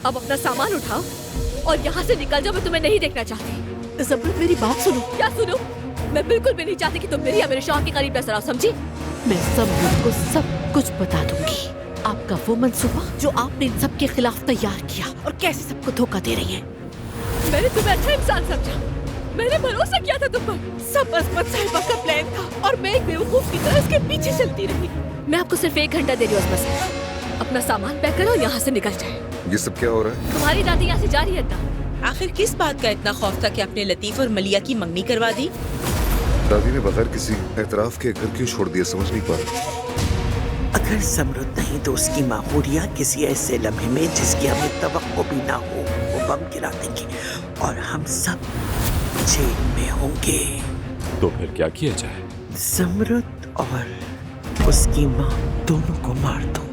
अब अपना सामान उठाओ और यहाँ से निकल जाओ। मैं तुम्हें नहीं देखना चाहती। ज़मरुद मेरी बात सुनो। क्या सुनो? मैं बिल्कुल भी नहीं चाहती कि तुम मेरी या मेरे शौहर के करीब नजर आओ, समझी? मैं ज़मरुद को सब कुछ बता दूंगी। आपका वो मंसूबा जो आपने इन सब के खिलाफ तैयार किया और कैसे सबको धोखा दे रही है। मैंने तुम्हें अच्छा इंसान समझा, मैंने भरोसा किया था तुम पर। सब असमत साहिबा का प्लान था और मैं एक बेवकूफ की तरह इसके पीछे चलती रही। मैं आपको सिर्फ 1 घंटा दे रही हूँ साहब। अपना सामान पैक करो और यहाँ से निकल जाए। ये सब क्या हो रहा है? तुम्हारी दादी यहाँ से जा रही है अदनान। आखिर किस बात का इतना खौफ था कि आपने लतीफ और मलिया की मंगनी करवा दी? दादी ने बगैर किसी एतराफ के घर क्यों छोड़ दिया, समझ नहीं पा रहा। अगर ज़मरुद नहीं तो उसकी माँ हुरिया किसी ऐसे लम्हे में जिसकी हमें तवक्को भी ना हो वो बम गिरा देंगे और हम सब जेल में होंगे। तो फिर क्या किया जाए? ज़मरुद और उसकी माँ दोनों को मार दो।